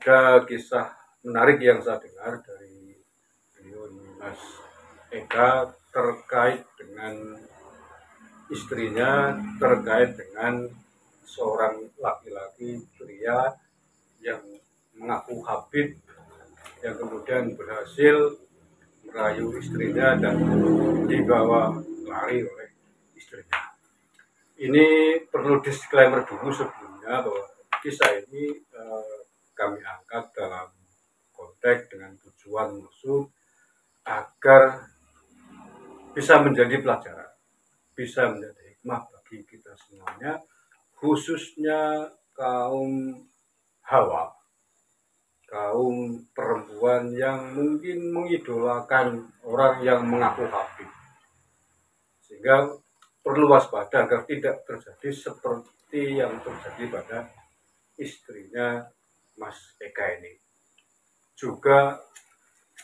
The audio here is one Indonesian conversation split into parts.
ada kisah menarik yang saya dengar dari beliau Mas Eka terkait dengan istrinya, terkait dengan seorang laki-laki pria yang mengaku Habib yang kemudian berhasil merayu istrinya dan dibawa lari oleh istrinya. Ini perlu disclaimer dulu sebelumnya bahwa kisah ini kami angkat dalam konteks dengan tujuan maksud agar bisa menjadi pelajaran, bisa menjadi hikmah bagi kita semuanya, khususnya kaum hawa, kaum perempuan yang mungkin mengidolakan orang yang mengaku Habib, sehingga perlu waspada agar tidak terjadi seperti yang terjadi pada istrinya Mas Eka ini. Juga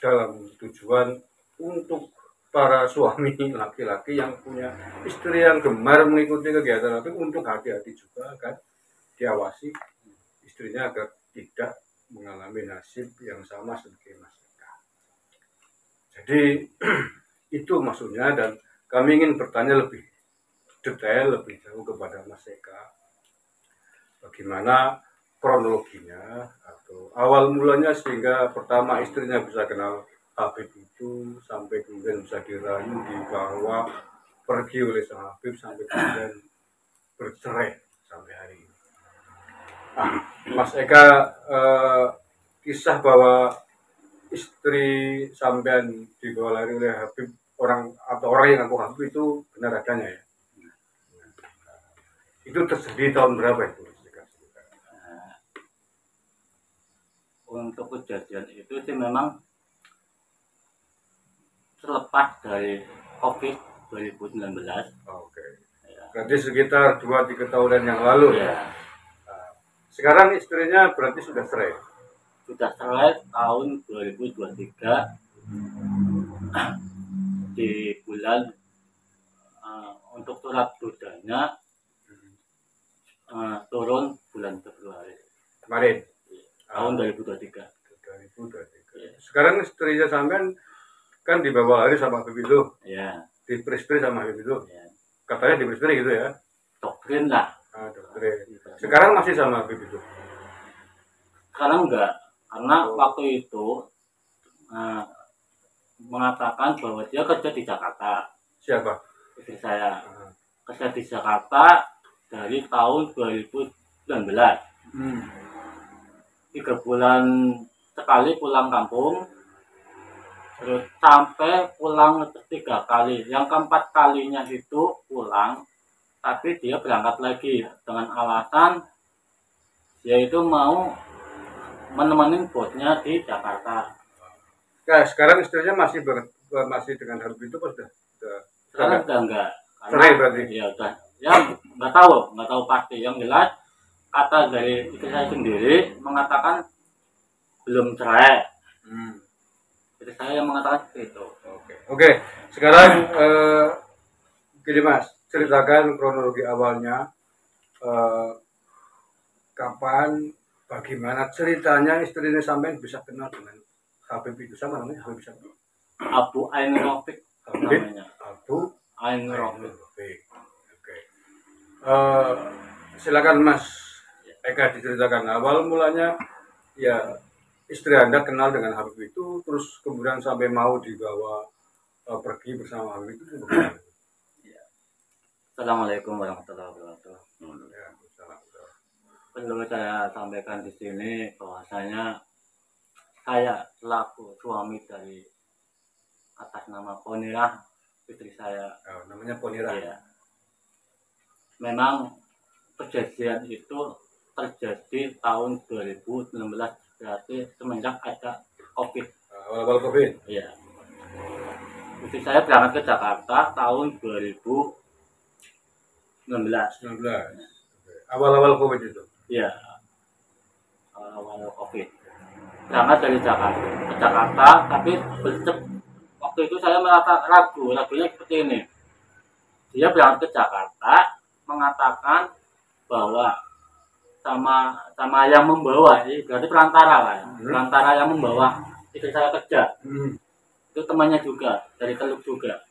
dalam tujuan untuk para suami laki-laki yang punya istri yang gemar mengikuti kegiatan Habib, untuk hati-hati juga kan, diawasi istrinya agar tidak mengalami nasib yang sama seperti Mas Eka. Jadi itu maksudnya, dan kami ingin bertanya lebih detail, lebih jauh kepada Mas Eka, bagaimana kronologinya atau awal mulanya sehingga pertama istrinya bisa kenal Habib itu, sampai kemudian bisa dirayu, dibawa pergi oleh sang Habib, sampai kemudian bercerai sampai hari ini. Mas Eka, kisah bahwa istri sampean dibawa lari oleh Habib, orang yang aku Habib, itu benar adanya ya? Itu terjadi tahun berapa itu? Untuk kejadian itu sih memang terlepas dari COVID 2019. Oke. Ya. Berarti sekitar 2-3 tahunan yang lalu ya. Sekarang istrinya berarti sudah cerai? Sudah cerai tahun 2023 di bulan untuk surat dudanya turun bulan Februari kemarin, tahun 2023. Ya. Sekarang istrinya sampean kan dibawa lari sama Habib itu, ya. Dipris-pris sama Habib itu, ya. Katanya dipris-pris gitu ya? Doktrin lah. Doktrin. Sekarang masih sama Habib itu? Sekarang enggak, karena waktu itu mengatakan bahwa dia kerja di Jakarta. Siapa? Istri saya. Kerja di Jakarta dari tahun 2019. 3 bulan sekali pulang kampung, terus sampai pulang 3 kali. Yang keempat kalinya itu pulang, tapi dia berangkat lagi dengan alasan dia itu mau menemani bosnya di Jakarta. Nah, sekarang istrinya masih dengan Habib itu apa sudah? Sekarang sudah enggak. Cerai berarti? Ya udah. Ya nggak tahu pasti. Yang jelas kata dari istri saya sendiri mengatakan belum cerai. Istri saya yang mengatakan seperti itu. Oke. Sekarang gini Mas, ceritakan kronologi awalnya, kapan, bagaimana ceritanya istrinya sampai bisa kenal dengan Habib itu, sama namanya Habib siapa? Abu Ain Rafiq namanya. Abu Ain Rafiq. Oke. Silakan Mas Eka diceritakan awal mulanya ya, istri Anda kenal dengan Habib itu, terus kemudian sampai mau dibawa pergi bersama Habib itu bagaimana? Ya. Assalamualaikum warahmatullahi wabarakatuh. Perlu saya sampaikan di sini bahwasanya saya selaku suami dari atas nama Ponirah, istri saya. Namanya Ponirah. Ya. Memang kejadian itu terjadi tahun 2016, berarti semenjak ada COVID. Awal COVID. Iya. Istri saya berangkat ke Jakarta tahun 2019. Awal-awal COVID itu. Iya. Awal COVID. Berangkat dari Jakarta ke Jakarta, tapi waktu itu saya merasa ragunya seperti ini. Dia berangkat ke Jakarta mengatakan bahwa sama yang membawa, berarti perantara lah ya. Perantara yang membawa istri saya kerja. Itu temannya juga dari Teluk juga.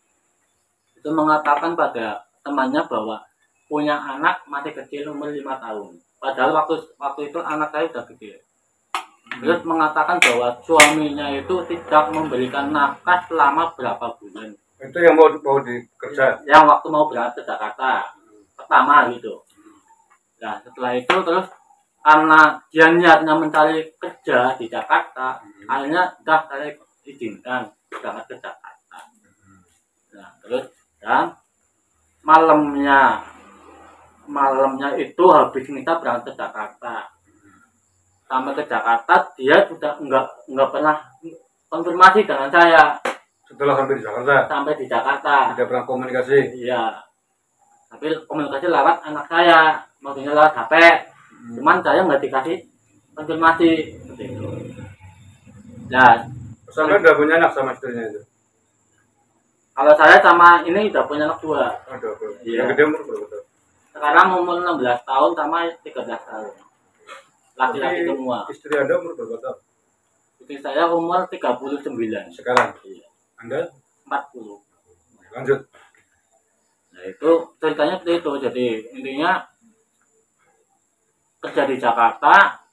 Itu mengatakan pada temannya bahwa punya anak masih kecil umur 5 tahun. Padahal waktu itu anak saya sudah gede. Terus mengatakan bahwa suaminya itu tidak memberikan nafkah selama berapa bulan. Itu yang mau dikerja. Yang waktu mau berangkat ke Jakarta pertama gitu. Nah setelah itu terus karena dia niatnya mencari kerja di Jakarta, akhirnya saya izinkan berangkat ke Jakarta. Nah terus dan malamnya itu habis kita berangkat ke Jakarta. Sampai ke Jakarta dia sudah enggak pernah konfirmasi dengan saya. Setelah sampai di Jakarta. Sampai di Jakarta. Tidak pernah komunikasi. Iya. Tapi komunikasi lewat anak saya, maksudnya lewat HP. Cuman saya nggak dikasih konfirmasi seperti itu. Ya. Sampai udah punya anak sama istrinya itu. Kalau saya sama ini udah punya anak 2. Aduh. Iya. Yang gede umur berapa? Sekarang umur 16 tahun sama 13 tahun. Laki-laki semua. Istri Anda umur berapa tahun? Istri saya umur 39. Sekarang? Iya. Anda? 40. Lanjut. Nah itu ceritanya seperti itu. Jadi intinya kerja di Jakarta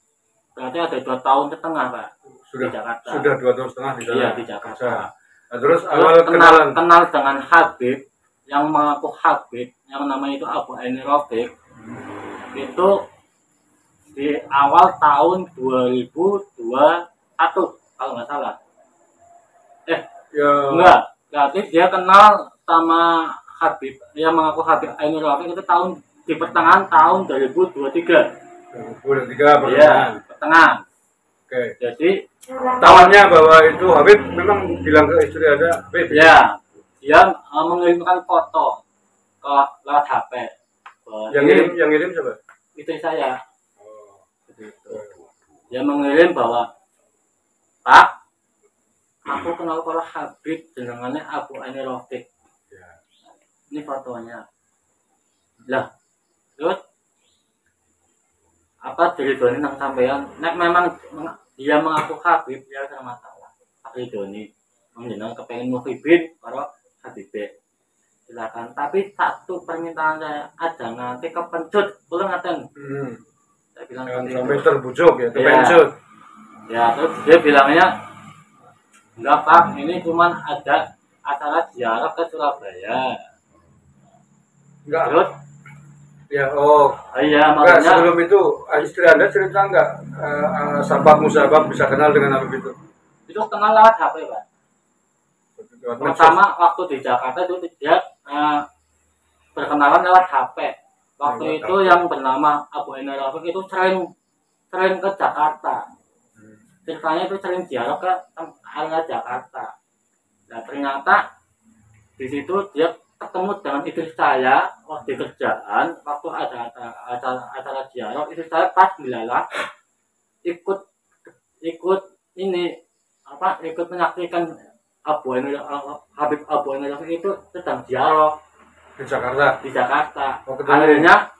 berarti ada 2 tahun setengah Pak. Sudah di Jakarta. Sudah 2 tahun setengah di sana. Iya di Jakarta. Nah, terus awal kenal dengan Habib yang mengaku Habib yang namanya itu Abu Aini Rafiq itu di awal tahun 2021 kalau nggak salah. Ya. Enggak, berarti dia kenal sama Habib yang mengaku Habib Aini Rafiq itu di pertengahan tahun 2023. 2023 Iya, pertengahan. Oke. Jadi tahunya bahwa itu Habib memang bilang ke istri Anda, Habib. Ya, dia mengirimkan foto ke lewat HP. Yang ngirim siapa? Istri saya. Oh. Dia mengirim bahwa Pak, aku kenal kalau Habib jenengannya Abu Aini Rafiq. Ya. Ini fotonya. Lah, terus apa diridoni nang sampean? Nek memang dia mengaku Habib, dia sama masalah. Ridoni, menjenengan kepengen muhibin karo Habib. Silakan. Tapi satu permintaan saya aja nanti kepencut, boleh ngaten. Saya bilang sampai terbujuk ya, kepencut. Ya, terus dia bilangnya enggak Pak, ini cuman ada acara ziarah ke Surabaya. Enggak. Terus ya, iya, makanya makanya sebelum itu istri Anda cerita enggak sahabat musabab bisa kenal dengan Habib itu? Itu kenal lewat HP Pak. Pertama waktu di Jakarta itu dia berkenalan lewat HP. Waktu itu yang bernama Abu Aini Rafiq itu sering ke Jakarta. Ceritanya itu sering ziarah ke area Jakarta. Nah ternyata di situ dia ketemu dengan istri saya waktu di kerjaan, waktu ada acara ziarah, istri saya pas dilalah ikut menyaksikan Habib Abu Aini Rafiq itu sedang ziarah di Jakarta. Akhirnya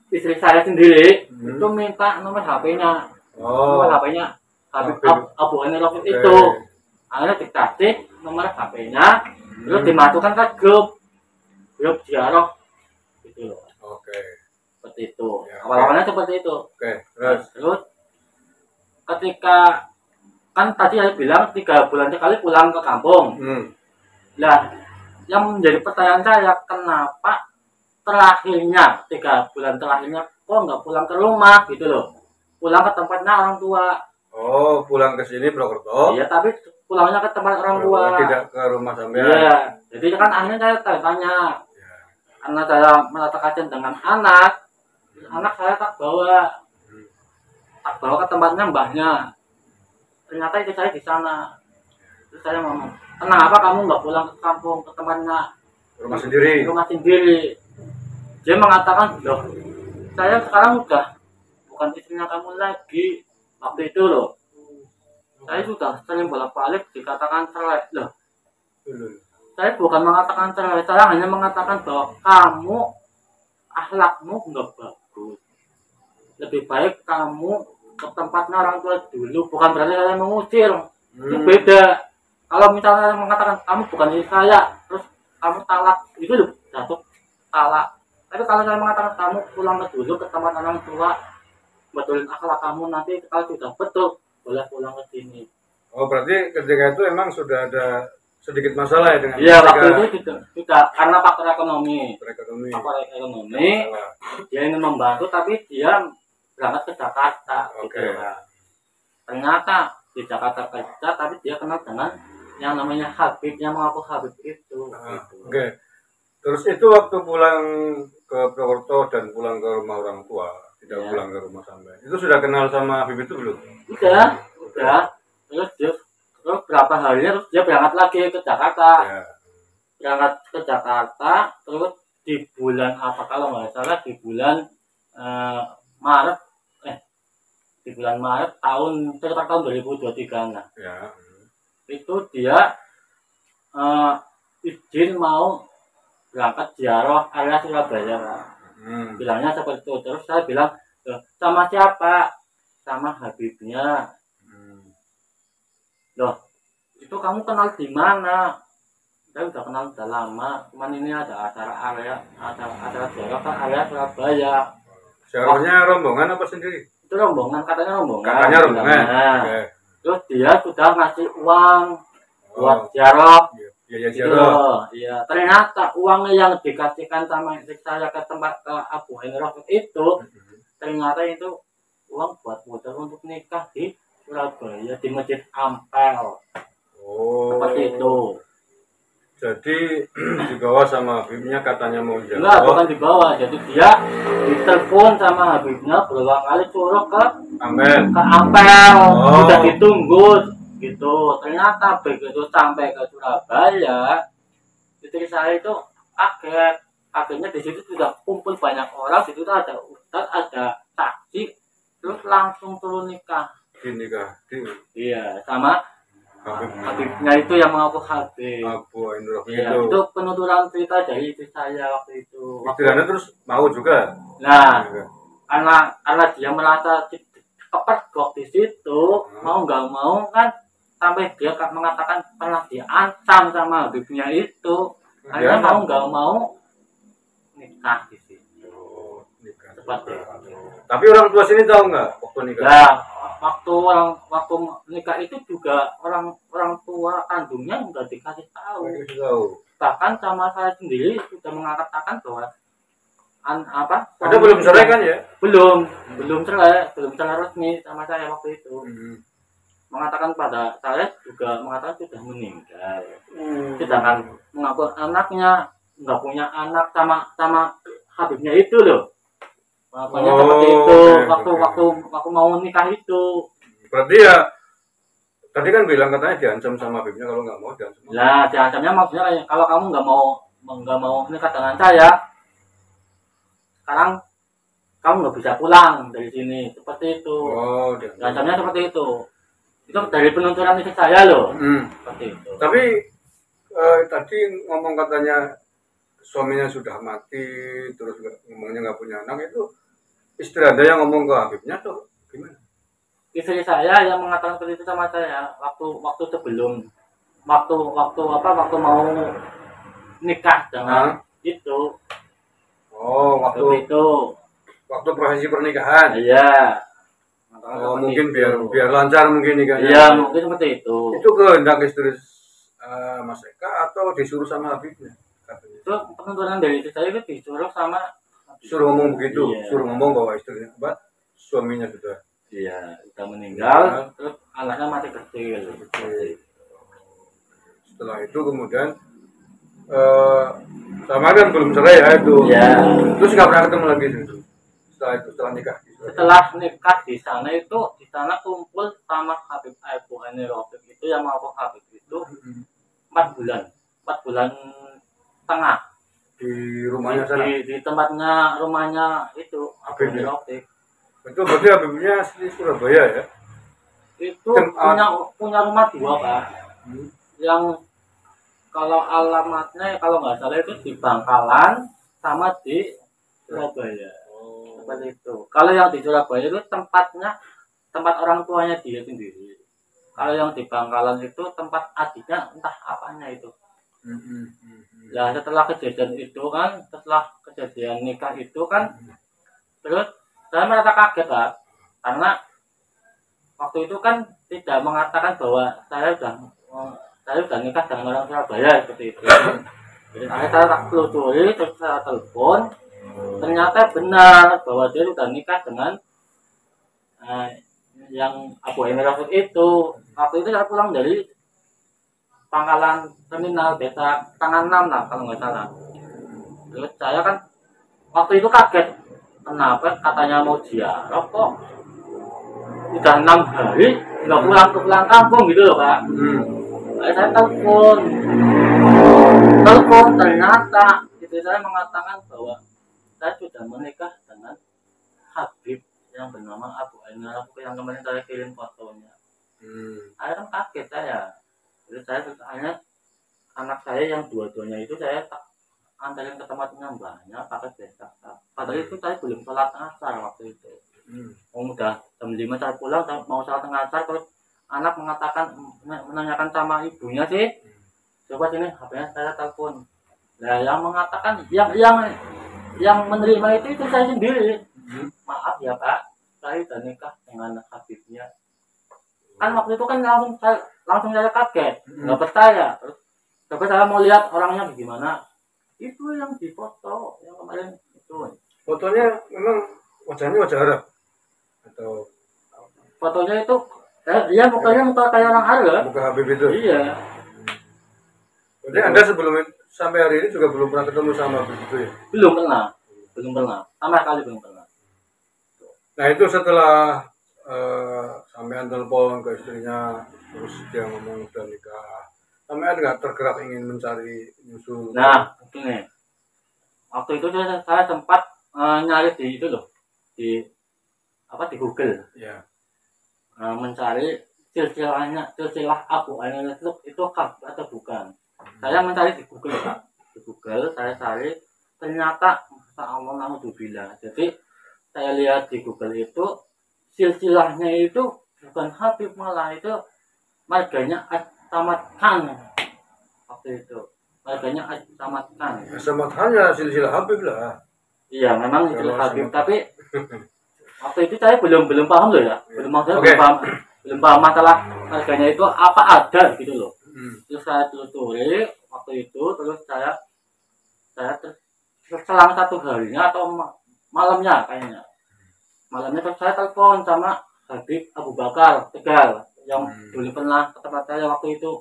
istri saya sendiri itu minta nomor HP-nya. Nomor HP-nya Habib Abu Aini Rafiq itu. Akhirnya dikasih nomor HP-nya, terus dimasukkan ke grup ziarah gitu loh. Seperti itu. Ya, Awal-awalnya seperti itu. Terus ketika kan tadi saya bilang 3 bulan sekali pulang ke kampung. Nah, yang menjadi pertanyaan saya, kenapa terakhirnya 3 bulan terakhirnya kok nggak pulang ke rumah gitu loh, pulang ke tempatnya orang tua. Oh, pulang ke sini Purwokerto? Iya, tapi pulangnya ke tempat orang tua. Tidak ke rumah sampean. Iya, jadi kan akhirnya saya tanya, karena saya menata kajian dengan anak saya tak bawa ke tempatnya mbahnya. Ternyata itu saya di sana. Terus saya ngomong, kenapa kamu nggak pulang ke kampung, ke tempatnya rumah sendiri? Dia mengatakan, loh, saya sekarang udah bukan istrinya kamu lagi. Waktu itu loh, saya sudah sering bolak-balik dikatakan cerai. Loh, saya bukan mengatakan cerai, saya hanya mengatakan bahwa kamu akhlakmu nggak bagus. lebih baik kamu ke tempatnya orang tua dulu, bukan berarti kalian mengusir. Itu beda. Kalau misalnya mengatakan kamu bukan istri saya, terus kamu talak, itu loh jatuh talak. Tapi kalau saya mengatakan kamu pulang ke dulu ke tempat orang tua, betulin akhlak kamu, nanti kalau sudah betul boleh pulang ke sini. Oh, berarti ketika itu emang sudah ada sedikit masalah ya dengan Iya, waktu itu tidak karena faktor ekonomi. Faktor ekonomi, dia ingin membantu tapi dia berangkat ke Jakarta. Oke. Gitu, kan. Ternyata di Jakarta kerja, tapi dia kenal dengan yang namanya Habib, yang mengaku Habib itu. Gitu. Oke. Terus itu waktu pulang ke Purwokerto dan pulang ke rumah orang tua, tidak pulang ke rumah sampai. Itu sudah kenal sama Habib itu belum? Udah. Terus berapa harinya terus dia berangkat lagi ke Jakarta. Ya. Berangkat ke Jakarta, terus di bulan apa kalau nggak salah di bulan Maret sekitar tahun 2023 nah. Ya. Itu dia izin mau berangkat ziarah area Surabaya. Bilangnya seperti itu. Terus saya bilang, sama siapa? Sama Habibnya. Loh, itu kamu kenal di mana? Saya udah kenal udah lama. Cuman ini ada acara ziarah ke area Surabaya. Ziarahnya rombongan apa sendiri? Itu rombongan, katanya rombongan. Okay. Terus dia sudah ngasih uang buat ziarah. Iya. Ternyata uangnya yang dikasihkan sama istri saya ke tempat ke Abu Henry itu, ternyata itu uang buat modal untuk nikah di Surabaya di Masjid Ampel. Seperti itu. Jadi dibawa sama Habibnya katanya mau jalan. Enggak, bukan dibawa. Jadi dia ditelepon sama Habibnya berulang kali suruh ke Ampel. Sudah ditunggu gitu. Ternyata begitu sampai ke Surabaya, istri saya itu kaget. Kagetnya di situ sudah kumpul banyak orang. Di situ ada ustaz, ada saksi, terus langsung turun nikah. Iya, sama Habibnya itu yang mengaku Habib. Iya, itu penuturan cerita dari istri saya waktu itu. Istilahnya terus mau juga. Nah, karena dia merasa kepergok di situ, mau nggak mau kan sampai dia mengatakan pernah diancam sama Habibnya itu. Akhirnya mau nggak mau nikah di situ. Seperti itu. Tapi orang tua sini tahu nggak waktu nikah? Nah, waktu nikah itu juga orang tua kandungnya nggak dikasih tahu. Bahkan sama saya sendiri sudah mengatakan bahwa ada belum cerai kan ya? Belum cerai resmi sama saya waktu itu. Mengatakan pada saya juga mengatakan sudah meninggal. Sedangkan mengaku anaknya nggak punya anak sama Habibnya itu loh. Makanya seperti itu waktu mau nikah itu. Berarti ya tadi kan bilang katanya diancam sama Habibnya kalau nggak mau diancam. Lah diancamnya maksudnya kalau kamu nggak mau nikah dengan saya, sekarang kamu nggak bisa pulang dari sini, seperti itu. Diancamnya seperti itu. Itu dari penuntutan istri saya loh. Seperti itu. Tapi tadi ngomong katanya suaminya sudah mati, terus ngomongnya nggak punya anak, itu istri Anda yang ngomong ke Habibnya tuh gimana? Istri saya yang mengatakan seperti itu sama saya waktu sebelum waktu mau nikah dengan itu. Waktu prosesi pernikahan. Iya. Mungkin biar lancar mungkin nikahnya. Iya, mungkin seperti itu. Itu kehendak istri Mas Eka atau disuruh sama Habibnya? Itu penuntutan dari istri saya itu disuruh sama suruh ngomong begitu, suruh ngomong bahwa istrinya suaminya sudah meninggal, terus anaknya masih kecil. Setelah itu kemudian sama kan belum cerai ya itu. Terus nggak pernah ketemu lagi itu. Setelah nikah. Setelah nikah di sana kumpul sama Habib Abu Hani Rafiq itu yang mau Habib itu 4 bulan setengah. Di rumahnya sana? Di tempatnya rumahnya itu Abu Hani Rafiq. Itu berarti Habibnya asli Surabaya ya? Itu punya rumah 2 Pak. Yang kalau alamatnya kalau nggak salah itu di Bangkalan sama di Surabaya. seperti itu. Kalau yang di Surabaya itu tempat orang tuanya dia sendiri. Kalau yang di Bangkalan itu tempat adiknya entah apanya itu. Nah setelah kejadian itu kan, setelah kejadian nikah itu kan, terus saya merasa kaget lah, karena waktu itu kan tidak mengatakan bahwa saya sudah nikah dengan orang Surabaya seperti itu. Jadi saya telusuri, terus saya telepon, ternyata benar bahwa dia sudah nikah dengan yang Abu Emirasud itu. Waktu itu saya pulang dari Pangkalan Terminal Desa Tangan 6 lah kalau nggak salah. Terus saya kan waktu itu kaget, kenapa katanya mau ziarah kok udah 6 hari nggak pulang kampung gitu loh Pak. Saya telepon ternyata itu saya mengatakan bahwa saya sudah menikah dengan Habib yang bernama Abu Ainal yang kemarin saya kirim fotonya. Saya kan kaget saya. Jadi saya hanya anak saya yang dua-duanya itu saya antarin ke tempat nyambahnya pakai beca. Padahal itu saya belum sholat asar waktu itu. Udah jam 5 saya pulang, saya mau sholat asar, terus anak menanyakan sama ibunya sih, coba sini HP-nya saya telepon. Nah yang mengatakan yang menerima itu saya sendiri. Maaf ya Pak, saya sudah nikah dengan Habibnya. Kan waktu itu kan langsung saya kaget, nggak percaya. Terus coba saya mau lihat orangnya gimana. Itu yang di foto yang kemarin itu. Fotonya memang wajahnya wajah Arab atau fotonya itu dia mukanya muka kayak orang Arab. Muka Habib itu. Iya. Jadi Anda sebelum sampai hari ini juga belum pernah ketemu sama Habib itu ya? Belum pernah, sama sekali belum pernah. Nah itu setelah sampean telepon ke istrinya, terus dia ngomong udah nikah, sampean nggak tergerak ingin mencari nyusul? Nah begini, waktu itu saya sempat nyari di itu loh, di Google ya. Mencari silsilah Abu Ainal itu kah atau bukan. Saya mencari di Google Pak. Di Google saya cari, ternyata Allah naudzubillah. Jadi saya lihat di Google itu silsilahnya itu bukan Habib, malah itu marganya As-Samad Khan. Waktu itu marganya As-Samad Khan. As-Samad Khan ya silsilah Habib lah. Iya memang silsilah Habib, tapi waktu itu saya belum paham loh ya. Belum paham masalah marganya itu apa ada gitu loh. Terus saya telusuri waktu itu, terus saya selang 1 harinya atau malamnya kayaknya. Malamnya terus saya telepon sama Habib Abu Bakar Tegal yang dulu pernah ke tempat saya waktu itu,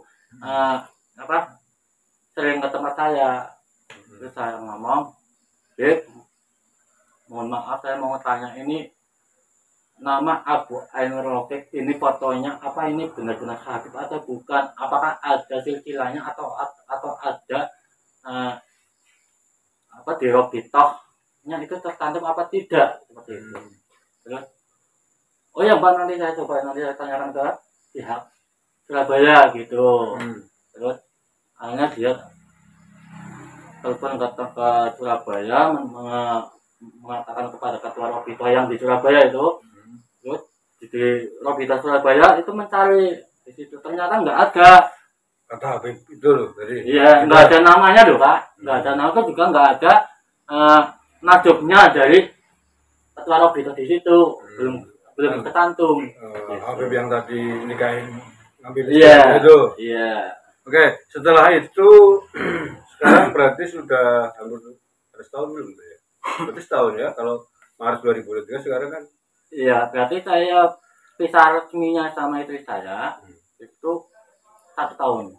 sering ke tempat saya. Terus saya ngomong, Beb, mohon maaf saya mau tanya, ini nama Abu Ainur Rofiq ini fotonya apa ini benar-benar Habib atau bukan? Apakah ada silsilahnya atau ada di Robitohnya itu tercantum apa tidak seperti itu. Terus oh ya Pak, nanti saya tanyakan ke pihak Surabaya gitu. Terus akhirnya dia telepon ke Surabaya mengatakan kepada ketua Robito yang di Surabaya itu. Terus di Robito Surabaya itu mencari di situ, ternyata nggak ada kata Habib itu loh. Iya, nggak ada namanya loh Pak, nggak ada nama, juga nggak ada najubnya dari ketua Robito di situ, belum tercantum. Habib yang tadi nikahin ngambil itu. Iya. Oke, setelah itu sekarang berarti sudah hampir setahun belum ya? Berarti setahun ya, kalau Maret 2023 sekarang kan? Iya, berarti saya pisah resminya sama istri saya itu 1 tahun.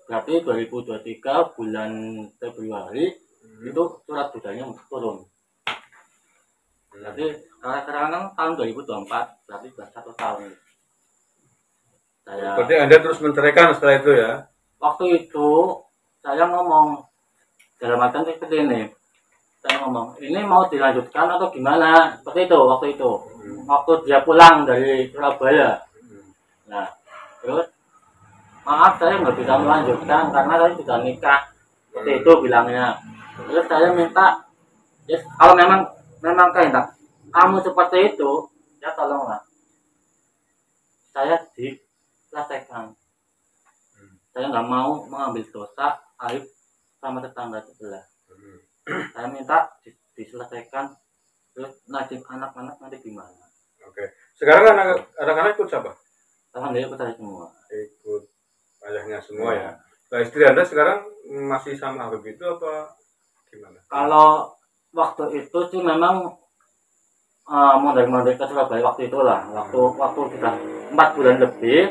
Berarti 2023 bulan Februari itu surat budayanya turun. Berarti sekarang kan tahun 2024, berarti sudah 1 tahun. Berarti Anda terus menceraikan setelah itu ya? Waktu itu saya ngomong dalam artian seperti ini. Saya ngomong, ini mau dilanjutkan atau gimana? Seperti itu waktu itu. Waktu dia pulang dari Surabaya. Nah, terus maaf saya nggak bisa melanjutkan karena saya sudah nikah. Seperti itu bilangnya. Terus saya minta, ya, kalau memang kamu seperti itu, ya tolonglah saya diselesaikan. Saya nggak mau mengambil dosa aib sama tetangga sebelah. Saya minta diselesaikan. Terus nasib anak-anak nanti gimana? Oke. Sekarang anak-anak ikut siapa? Tangan dia ikut saya semua. Ikut ayahnya semua ya. Nah, istri Anda sekarang masih sama Habib itu apa gimana? Kalau waktu itu sih memang mondar-mandir ke Surabaya waktu itulah. Waktu kita 4 bulan lebih,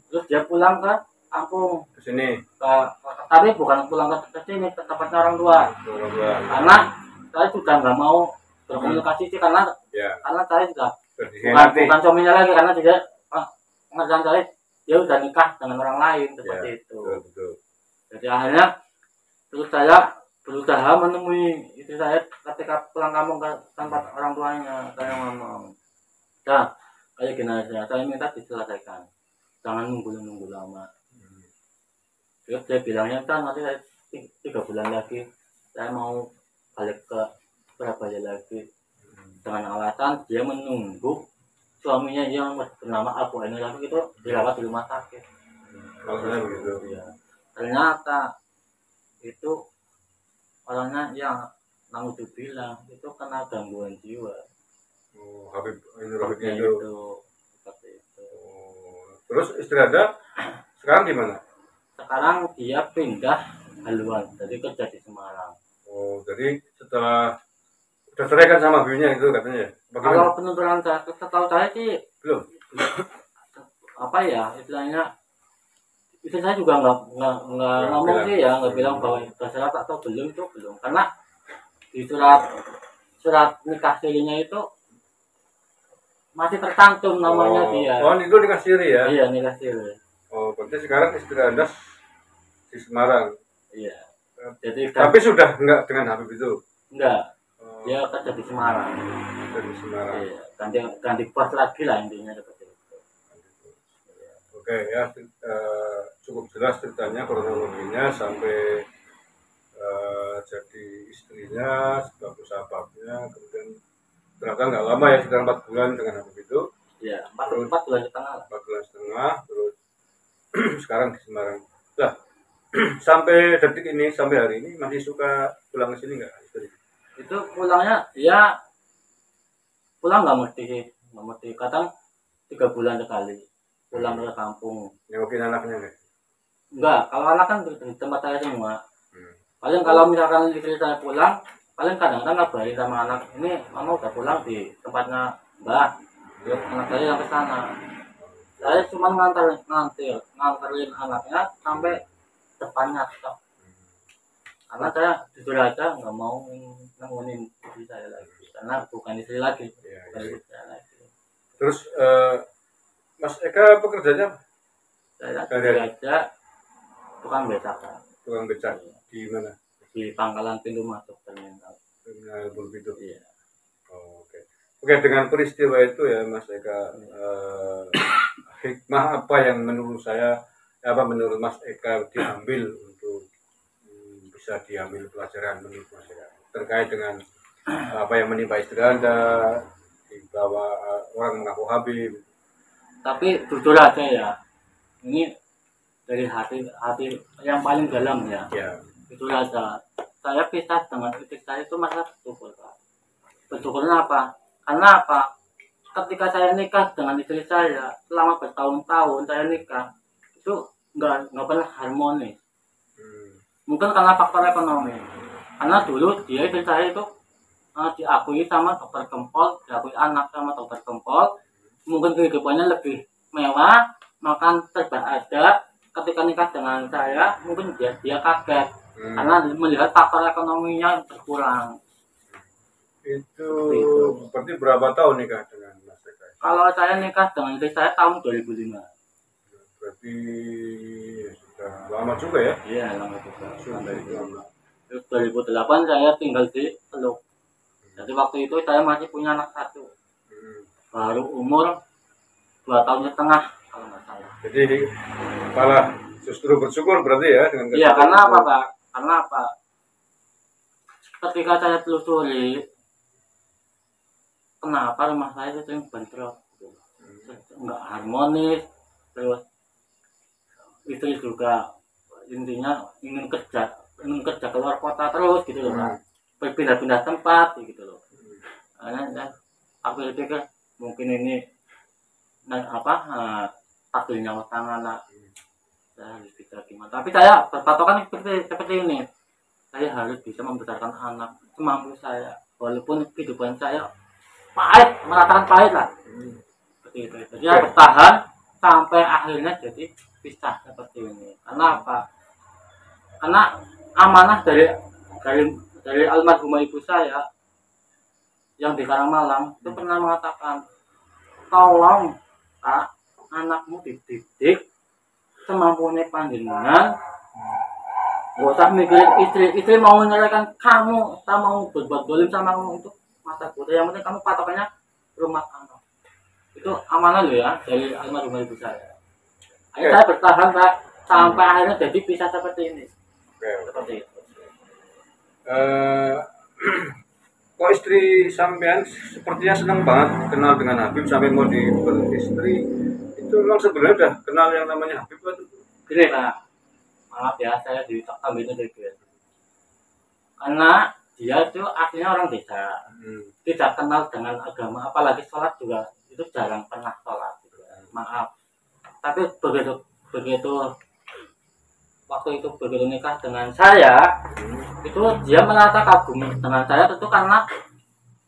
terus dia pulang ke kampung Ke sini. tapi bukan pulang ke sini, ke tempatnya orang tua. Karena saya sudah nggak mau berkomunikasi sih, karena saya sudah bukan suaminya lagi, karena dia pengerjaan saya dia udah nikah dengan orang lain seperti itu. Betul. Jadi akhirnya terus saya berusaha menemui istri saya ketika pulang kampung ke tempat orang tuanya. Saya ngomong, nah kayak gini aja, saya minta diselesaikan, jangan nunggu lama. Terus dia bilangnya, kan nanti 3 bulan lagi saya mau balik ke Surabaya lagi, dengan alasan dia menunggu suaminya yang bernama Abu Ainul Rafiq itu dirawat di rumah sakit. Maksudnya begitu. Ya. Ternyata itu orangnya yang bilang itu kena gangguan jiwa. Habib Ainul Rafiq itu seperti itu. Terus istri Anda sekarang di mana? Sekarang dia pindah haluan, jadi kerja di Semarang. Jadi setelah udah cerai kan sama Habibnya itu katanya ya? Bagaimana? Kalau penuturan saya, setahu saya sih belum. Apa ya istilahnya? Itu saya juga nggak ngomong sih ya, nggak bilang bahwa sudah syarat atau belum, itu belum, karena di surat nikah sirinya itu masih tercantum namanya dia. Itu nikah siri ya? Iya, nikah siri. Berarti sekarang istri Anda di Semarang. Iya. Jadi tapi sudah enggak dengan Habib itu? Enggak. Dia kerja di Semarang. Di Semarang. Iya, ganti pos lagi lah intinya seperti itu. Oke ya, cukup jelas ceritanya, kronologinya sampai jadi istrinya, sebab-sebabnya, kemudian ternyata nggak lama ya, sekitar 4 bulan dengan Habib itu. Iya, 4 bulan setengah. 4 bulan setengah, terus sekarang di Semarang. Lah, sampai detik ini, sampai hari ini masih suka pulang ke sini nggak? Itu pulangnya ya pulang nggak mesti kadang 3 bulan sekali pulang ke kampung. Nengokin anaknya nggak? Enggak, kalau anak kan di tempat saya semua. Paling kalau misalkan istri saya pulang, paling kadang-kadang ngabarin sama anak, ini mama udah pulang di tempatnya Mbak. Yuk, anak saya yang ke sana. Saya cuma nganterin anaknya sampai depannya stop. Karena saya jujur aja nggak mau nemuin istri saya lagi, karena bukan istri lagi. Istri saya lagi. Terus Mas Eka pekerjaannya? Saya jujur aja tukang becak. Tukang becak di mana? Di pangkalan pintu masuk terminal. Terminal Bulbito. Iya. Oke, dengan peristiwa itu ya Mas Eka, hikmah apa yang menurut Mas Eka diambil untuk bisa diambil pelajaran menurut Mas Eka terkait dengan apa yang menimpa istri Anda, bahwa orang mengaku Habib. Tapi jujur aja ya, ini dari hati yang paling dalam ya. Jujur aja, saya pisah dengan istri saya itu masalah bersyukur, Pak. Bersyukurnya apa? Karena apa? Ketika saya nikah dengan istri saya, selama bertahun-tahun saya nikah, itu nggak pernah harmonis. Mungkin karena faktor ekonomi. Karena dulu dia istri saya itu diakui sama dokter Gempol, diakui anak sama dokter Gempol. Mungkin kehidupannya lebih mewah, makan serba ada. Ketika nikah dengan saya, mungkin dia kaget karena melihat faktor ekonominya berkurang. Itu berarti berapa tahun nikah dengan Mas Eka? Kalau saya nikah dengan istri saya tahun 2005. Berarti sudah lama juga ya? Iya, lama juga. Terus 2008 saya tinggal di Teluk. Jadi waktu itu saya masih punya anak 1. Baru umur 2,5 tahun kalau nggak salah. Jadi malah justru bersyukur berarti ya dengan. Iya, karena apa Pak? Karena apa? Ketika saya telusuri kenapa rumah saya itu sering bentrok, nggak harmonis, terus istri juga intinya ingin kerja keluar kota terus gitu loh Pak, berpindah-pindah tempat gitu loh. Nah, aku pikir mungkin ini takdirnya utama lah, saya harus bisa gimana, tapi saya berpatokan seperti ini, saya harus bisa membesarkan anak semampu saya walaupun kehidupan saya pahit, merasakan pahit lah seperti itu. Jadi saya bertahan sampai akhirnya jadi pisah seperti ini. Karena apa? Karena amanah dari almarhumah ibu saya yang di Karangmalang itu pernah mengatakan, tolong Kak, anakmu dididik semampunya panjenengan, nggak usah mikirin istri mau menyerahkan kamu, tak mau berbuat dolim sama kamu, itu masa bodoh. Yang penting kamu patokannya rumah tangga. Itu amanah loh ya dari almarhumah ibu saya. Akhirnya saya bertahan Pak sampai akhirnya jadi pisah seperti ini. Seperti itu. Kok istri sampean sepertinya senang banget kenal dengan Habib sampai mau beristri, itu memang sebenarnya udah kenal yang namanya Habib kan? Gini Pak, maaf ya saya ditambahin sedikit. Karena dia itu aslinya orang desa, tidak kenal dengan agama, apalagi sholat juga itu jarang pernah sholat. Gitu. Maaf. Tapi begitu waktu itu begitu nikah dengan saya, itu dia merasa kagum dengan saya tentu karena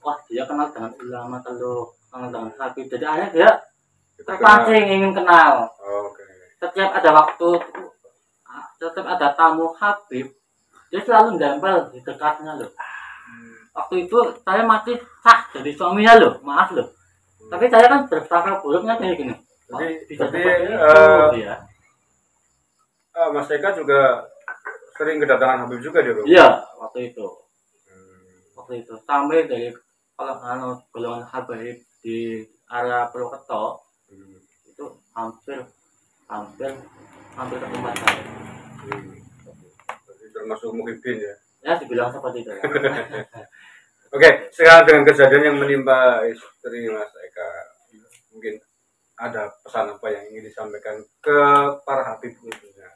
wah dia kenal dengan ulama teluk, kenal dengan Habib, jadi akhirnya dia terpancing ingin kenal. Setiap ada waktu, setiap ada tamu Habib, dia selalu nempel di dekatnya loh. Waktu itu saya masih sah jadi suaminya loh, maaf loh. Tapi saya kan berpraktek buruknya kayak gini. Jadi Mas Eka juga sering kedatangan Habib juga dia bro? Iya, waktu itu sampai dari golongan Habib di area Purwokerto itu hampir ke tempat saya. Termasuk muhibin ya? Ya dibilang seperti itu. Ya. Oke, sekarang dengan kejadian yang menimpa istri Mas Eka, mungkin ada pesan apa yang ingin disampaikan ke para Habib khususnya?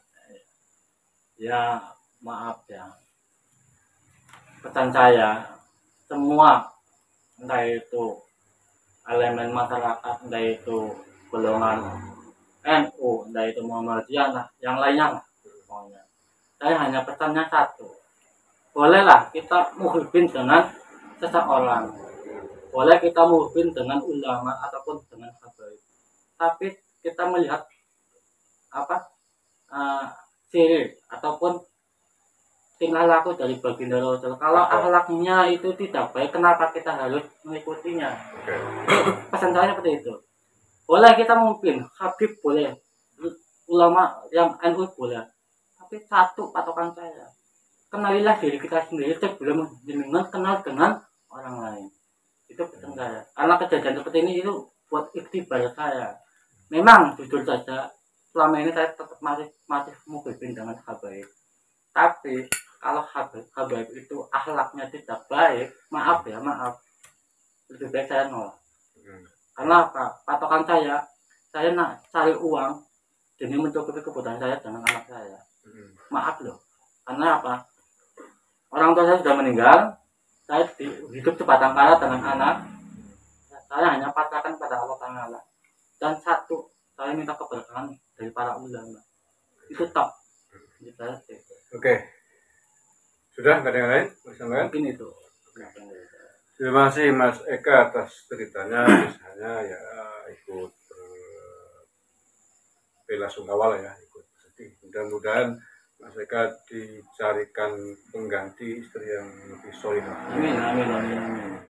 Ya maaf ya, pesan saya semua, entah itu elemen masyarakat, entah itu golongan NU, entah itu Muhammadiyah, yang lainnya lah pokoknya. Saya hanya pesannya satu, bolehlah kita muhibin dengan seseorang, boleh kita muhibin dengan ulama ataupun dengan habaib, tapi kita melihat ciri ataupun tingkah laku dari baginda Rasul. Kalau akhlaknya itu tidak baik, kenapa kita harus mengikutinya? Pesan saya seperti itu. Boleh kita mungkin Habib boleh, ulama yang NU boleh, tapi satu patokan saya, kenalilah diri kita sendiri sebelum jenengan kenal dengan orang lain. Itu pesan saya. Karena kejadian seperti ini itu buat iktibar saya. Memang jujur saja, selama ini saya tetap masih muhibin dengan habaib. Tapi kalau habaib itu akhlaknya tidak baik, maaf, lebih baik saya nolak. Karena apa? Patokan saya nak cari uang demi mencukupi kebutuhan saya dengan anak saya. Maaf loh. Karena apa? Orang tua saya sudah meninggal, saya hidup sebatang kara dengan anak. Saya hanya pasrahkan pada Allah Ta'ala. Dan satu, saya minta keberkahan dari para ulama. Itu top. Oke. Sudah nggak ada yang lain? Mungkin itu. Terima kasih Mas Eka atas ceritanya, misalnya ya ikut bela sungkawa ya, ikut sedih. Mudah-mudahan Mas Eka dicarikan pengganti istri yang lebih solid. Amin.